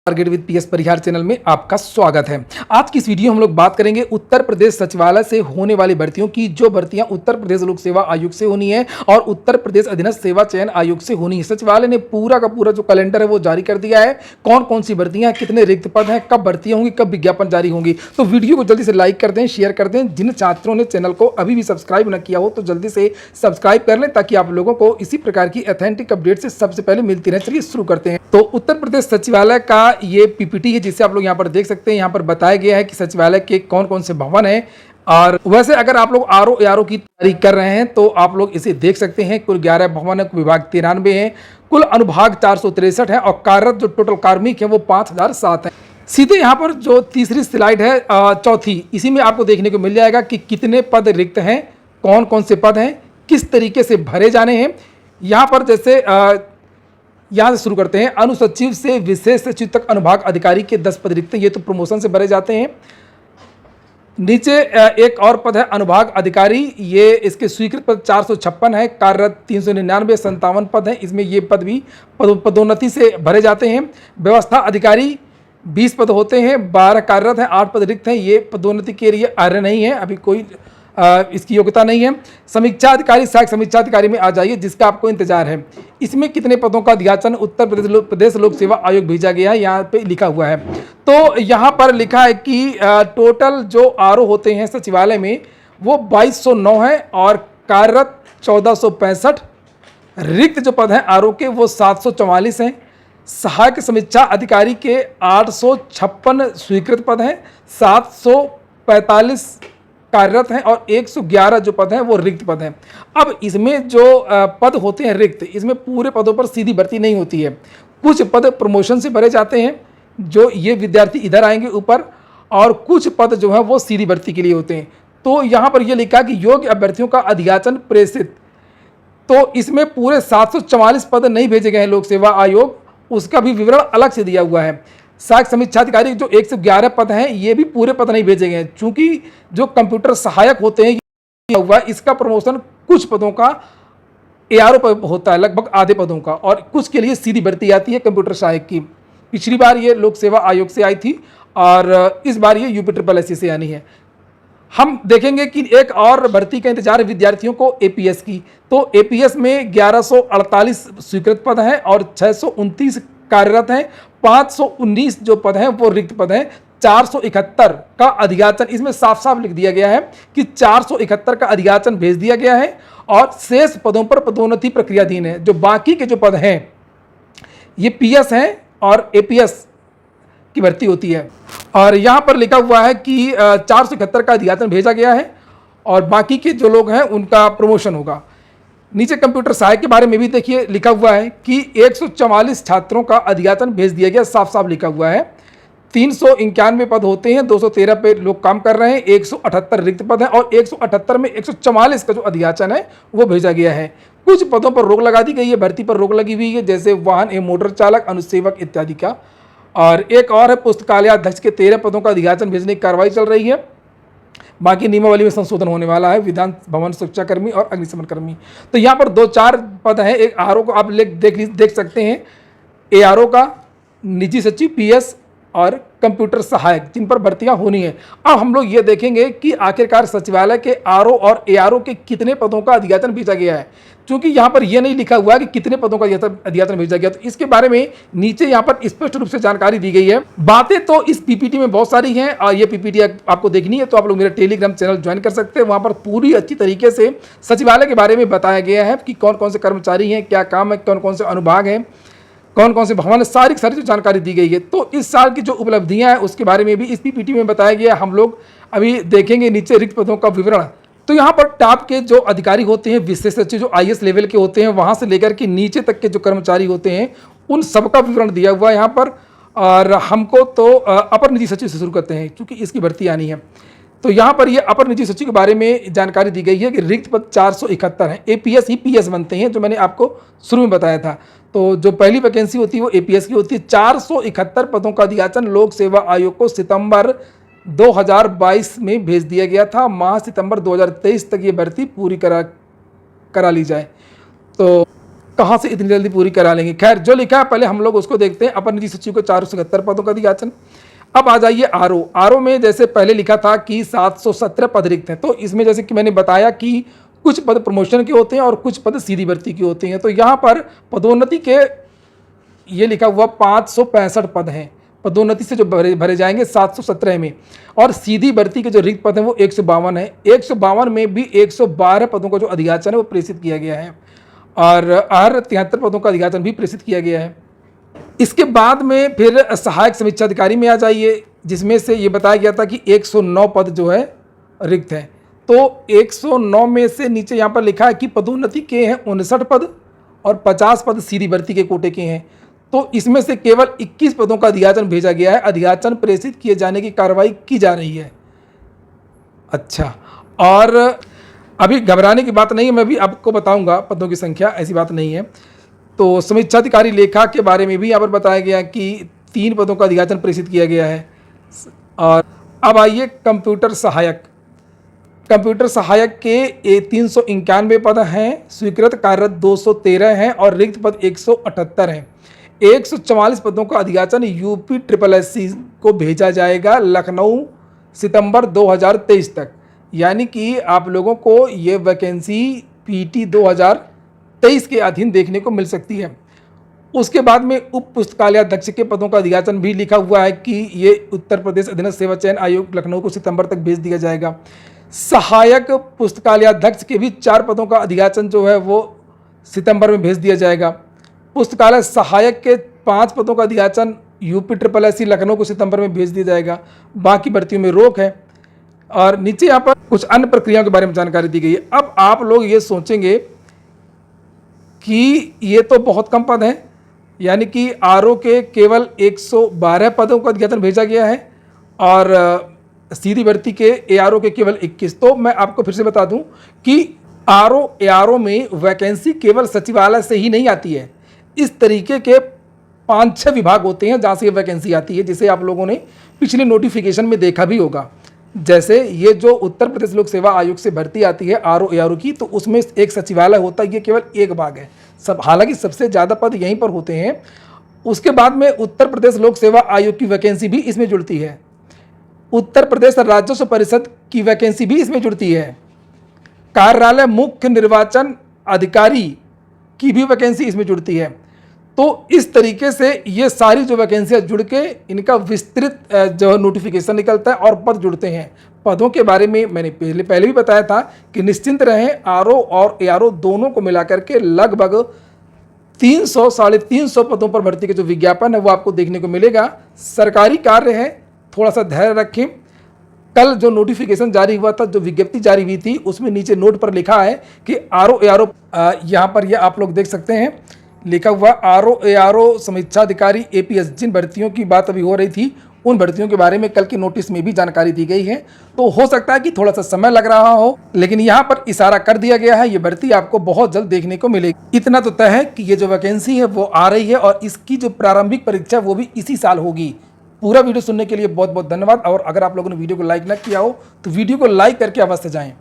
Target with PS Parihar channel में आपका स्वागत है। आज की इस वीडियो हम लोग बात करेंगे उत्तर प्रदेश सचिवालय से होने वाली भर्तियों की, जो भर्तियां उत्तर प्रदेश लोक सेवा आयोग से होनी है और उत्तर प्रदेश अधीनस्थ सेवा चयन आयोग से होनी है। सचिवालय ने पूरा का पूरा जो कैलेंडर है वो जारी कर दिया है। कौन कौन सी भर्तियां, कितने रिक्त पद हैं, कब भर्तियां होंगी, कब विज्ञापन जारी होंगी। तो वीडियो को जल्दी से लाइक कर दें, शेयर कर दें। जिन छात्रों ने चैनल को अभी भी सब्सक्राइब न किया हो तो जल्दी से सब्सक्राइब कर लें, ताकि आप लोगों को इसी प्रकार की ऑथेंटिक अपडेट से सबसे पहले मिलती रहे। चलिए शुरू करते हैं। तो उत्तर प्रदेश सचिवालय का ये पीपीटी है, जिसे आप लोग यहाँ पर देख सकते हैं। यहाँ पर बताया गया है कि सचिवालय के कौन कौन से भवन हैं। और वैसे अगर आप लोग आरओ की तैयारी कर रहे हैं तो आप लोग इसे देख सकते हैं। कुल 11 भवन है, विभाग 93 हैं, कुल अनुभाग 463 है और कार्यरत जो टोटल कार्मिक है वो 5007 है। सीधे यहाँ पर जो तीसरी स्लाइड है, चौथी, इसी में आपको देखने को मिल जाएगा कि कितने पद रिक्त हैं, कौन कौन से पद हैं, किस तरीके से भरे जाने हैं। यहाँ पर जैसे यहाँ से शुरू करते हैं। अनुसचिव से विशेष सचिव तक अनुभाग अधिकारी के 10 पद रिक्त हैं, ये तो प्रमोशन से भरे जाते हैं। नीचे एक और पद है अनुभाग अधिकारी, ये इसके स्वीकृत पद 456 है, कार्यरत 399, 57 पद हैं। इसमें ये पद भी पदोन्नति से भरे जाते हैं। व्यवस्था अधिकारी 20 पद होते हैं, 12 कार्यरत हैं, 8 पद रिक्त हैं। ये पदोन्नति के लिए अर्ह नहीं है, अभी कोई इसकी योग्यता नहीं है। समीक्षा अधिकारी, सहायक समीक्षा अधिकारी में आ जाइए, जिसका आपको इंतजार है। इसमें कितने पदों का अध्याचन उत्तर प्रदेश लोक सेवा आयोग भेजा गया है, यहाँ पे लिखा हुआ है। तो यहाँ पर लिखा है कि टोटल जो आरओ होते हैं सचिवालय में वो 2209 है और कार्यरत 1465। रिक्त जो पद हैं आरओ के वो 744 हैं। सहायक समीक्षा अधिकारी के 856 स्वीकृत पद हैं, 745 कार्यरत हैं और 111 जो पद हैं वो रिक्त पद हैं। अब इसमें जो पद होते हैं रिक्त, इसमें पूरे पदों पर सीधी भर्ती नहीं होती है। कुछ पद प्रमोशन से भरे जाते हैं, जो ये विद्यार्थी इधर आएंगे ऊपर, और कुछ पद जो है वो सीधी भर्ती के लिए होते हैं। तो यहाँ पर यह लिखा कि योग्य अभ्यर्थियों का अध्याचन प्रेषित, तो इसमें पूरे 744 पद नहीं भेजे गए हैं लोक सेवा आयोग, उसका भी विवरण अलग से दिया हुआ है। सहायक समीक्षा अधिकारी जो 111 पद हैं, ये भी पूरे पद नहीं भेजे गए हैं, चूंकि जो कंप्यूटर सहायक होते हैं ये हुआ, इसका प्रमोशन कुछ पदों का एआरओ पर होता है, लगभग आधे पदों का, और कुछ के लिए सीधी भर्ती आती है कंप्यूटर सहायक की। पिछली बार ये लोक सेवा आयोग से आई थी और इस बार ये UPSSC से आनी है। हम देखेंगे कि एक और भर्ती का इंतजार है विद्यार्थियों को, एपीएस की। तो एपीएस में 1148 स्वीकृत पद हैं और 629 कार्यरत हैं। 519 जो पद हैं वो रिक्त पद हैं। 471 का अध्याचन, इसमें साफ साफ लिख दिया गया है कि 471 का अध्याचन भेज दिया गया है और शेष पदों पर पदोन्नति प्रक्रियाधीन है। जो बाकी के जो पद हैं ये पीएस हैं और एपीएस की भर्ती होती है। और यहाँ पर लिखा हुआ है कि 471 का अध्याचन भेजा गया है और बाकी के जो लोग हैं उनका प्रमोशन होगा। नीचे कंप्यूटर सहायक के बारे में भी देखिए, लिखा हुआ है कि 144 छात्रों का अध्याचन भेज दिया गया, साफ साफ लिखा हुआ है। 391 पद होते हैं, 213 पे लोग काम कर रहे हैं, 178 रिक्त पद हैं और 178 में 144 का जो अध्याचन है वो भेजा गया है। कुछ पदों पर रोक लगा दी गई है, भर्ती पर रोक लगी हुई है, जैसे वाहन एवं मोटर चालक, अनुसेवक इत्यादि का। और एक और है पुस्तकालयाध्यक्ष के 13 पदों का अध्याचन भेजने की कार्रवाई चल रही है। बाकी नियमावली में संशोधन होने वाला है, विधान भवन सुरक्षाकर्मी और अग्निशमन कर्मी। तो यहाँ पर 2-4 पद हैं। एक आरओ को आप देख सकते हैं, एआरओ का, निजी सचिव, पीएस और कंप्यूटर सहायक, जिन पर भर्तियां होनी है। अब हम लोग ये देखेंगे कि आखिरकार सचिवालय के आरओ और एआरओ के कितने पदों का अध्याचन भेजा गया है, क्योंकि यहाँ पर यह नहीं लिखा हुआ है कि कितने पदों का अध्याचन भेजा गया। तो इसके बारे में नीचे यहाँ पर स्पष्ट रूप से जानकारी दी गई है। बातें तो इस पीपीटी में बहुत सारी हैं और ये पीपीटी आपको देखनी है तो आप लोग मेरा टेलीग्राम चैनल ज्वाइन कर सकते हैं। वहाँ पर पूरी अच्छी तरीके से सचिवालय के बारे में बताया गया है कि कौन कौन से कर्मचारी हैं, क्या काम है, कौन कौन से अनुभाग हैं, कौन कौन से भवन, सारी जो जानकारी दी गई है। तो इस साल की जो उपलब्धियां हैं उसके बारे में भी इस पीपीटी में बताया गया है। हम लोग अभी देखेंगे नीचे रिक्त पदों का विवरण। तो यहाँ पर टॉप के जो अधिकारी होते हैं, विशेष सचिव जो आईएएस लेवल के होते हैं, वहाँ से लेकर के नीचे तक के जो कर्मचारी होते हैं उन सबका विवरण दिया हुआ है यहाँ पर। और हमको तो अपर निजी सचिव से शुरू करते हैं क्योंकि इसकी भर्ती आनी है। तो यहाँ पर ये अपर निजी सचिव के बारे में जानकारी दी गई है कि रिक्त पद 471 हैं। एपीएस ही पीएस बनते हैं, जो मैंने आपको शुरू में बताया था। तो जो पहली वैकेंसी होती है वो एपीएस की होती है। 471 पदों का अध्याचन लोक सेवा आयोग को सितंबर 2022 में भेज दिया गया था। माह सितंबर 2023 तक ये भर्ती पूरी करा ली जाए। तो कहाँ से इतनी जल्दी पूरी करा लेंगे। खैर जो लिखा है पहले हम लोग उसको देखते हैं। अपर निजी सचिव को 477 पदों का अधियाचन। अब आ जाइए आरओ में जैसे पहले लिखा था कि 717 पद रिक्त हैं, तो इसमें जैसे कि मैंने बताया कि कुछ पद प्रमोशन के होते हैं और कुछ पद सीधी भर्ती के होते हैं। तो यहाँ पर पदोन्नति के ये लिखा हुआ 565 पद हैं, पदोन्नति से जो भरे जाएंगे 717 में, और सीधी भर्ती के जो रिक्त पद हैं वो 152 है। 152 में भी 112 पदों का जो अधियाचन है वो प्रेषित किया गया है और 73 पदों का अधियाचन भी प्रेषित किया गया है। इसके बाद में फिर सहायक समीक्षा अधिकारी में आ जाइए, जिसमें से ये बताया गया था कि 109 पद जो है रिक्त हैं। तो 109 में से नीचे यहाँ पर लिखा है कि पदोन्नति के हैं 59 पद और 50 पद सीधी भर्ती के कोटे के हैं। तो इसमें से केवल 21 पदों का अधियाचन भेजा गया है, अधियाचन प्रेषित किए जाने की कार्रवाई की जा रही है। अच्छा, और अभी घबराने की बात नहीं है, मैं भी आपको बताऊंगा पदों की संख्या, ऐसी बात नहीं है। तो समीक्षाधिकारी लेखा के बारे में भी यहाँ पर बताया गया कि 3 पदों का अधियाचन प्रेषित किया गया है। और अब आइए कंप्यूटर सहायक। कंप्यूटर सहायक के 391 पद हैं, स्वीकृत कार्यरत 213 हैं और रिक्त पद 178 हैं। 144 पदों का अधियाचन यूपी SSSC को भेजा जाएगा लखनऊ सितंबर 2023 तक। यानी कि आप लोगों को ये वैकेंसी PT 2023 के अधीन देखने को मिल सकती है। उसके बाद में उप पुस्तकालयाध्यक्ष के पदों का अधियाचन भी लिखा हुआ है कि ये उत्तर प्रदेश अधीनस्थ सेवा चयन आयोग लखनऊ को सितंबर तक भेज दिया जाएगा। सहायक पुस्तकालयाध्यक्ष के भी 4 पदों का अधियाचन जो है वो सितंबर में भेज दिया जाएगा। पुस्तकालय सहायक के 5 पदों का अधियाचन यूपी SSSC लखनऊ को सितंबर में भेज दिया जाएगा। बाकी भर्तियों में रोक है। और नीचे यहाँ पर कुछ अन्य प्रक्रियाओं के बारे में जानकारी दी गई है। अब आप लोग ये सोचेंगे कि ये तो बहुत कम पद हैं, यानी कि आरओ के केवल 112 पदों का अधियाचन भेजा गया है और सीधी भर्ती के ARO के केवल 21। तो मैं आपको फिर से बता दूं कि ARO में वैकेंसी केवल सचिवालय से ही नहीं आती है। इस तरीके के 5-6 विभाग होते हैं जहाँ से ये वैकेंसी आती है, जिसे आप लोगों ने पिछले नोटिफिकेशन में देखा भी होगा। जैसे ये जो उत्तर प्रदेश लोक सेवा आयोग से भर्ती आती है ARO की, तो उसमें एक सचिवालय होता है, ये केवल एक भाग है। हालांकि सबसे ज़्यादा पद यहीं पर होते हैं। उसके बाद में उत्तर प्रदेश लोक सेवा आयोग की वैकेंसी भी इसमें जुड़ती है। उत्तर प्रदेश राजस्व परिषद की वैकेंसी भी इसमें जुड़ती है। कार्यालय मुख्य निर्वाचन अधिकारी की भी वैकेंसी इसमें जुड़ती है। तो इस तरीके से ये सारी जो वैकेंसियाँ जुड़ के इनका विस्तृत जो नोटिफिकेशन निकलता है और पद जुड़ते हैं। पदों के बारे में मैंने पहले भी बताया था कि निश्चिंत रहें, ARO और ARO दोनों को मिलाकर के लगभग 300-350 पदों पर भर्ती के जो विज्ञापन है वो आपको देखने को मिलेगा। सरकारी कार्य है, थोड़ा सा धैर्य रखें। कल जो नोटिफिकेशन जारी हुआ था, जो विज्ञप्ति जारी हुई थी, उसमें नीचे नोट पर लिखा है कि ARO यहाँ पर ये आप लोग देख सकते हैं लिखा हुआ ARO समीक्षा अधिकारी APS, जिन भर्तियों की बात अभी हो रही थी उन भर्तियों के बारे में कल की नोटिस में भी जानकारी दी गई है। तो हो सकता है कि थोड़ा सा समय लग रहा हो, लेकिन यहाँ पर इशारा कर दिया गया है, ये भर्ती आपको बहुत जल्द देखने को मिलेगी। इतना तो तय है कि ये जो वैकेंसी है वो आ रही है और इसकी जो प्रारंभिक परीक्षा वो भी इसी साल होगी। पूरा वीडियो सुनने के लिए बहुत बहुत धन्यवाद। और अगर आप लोगों ने वीडियो को लाइक न किया हो तो वीडियो को लाइक करके अवश्य जाएं।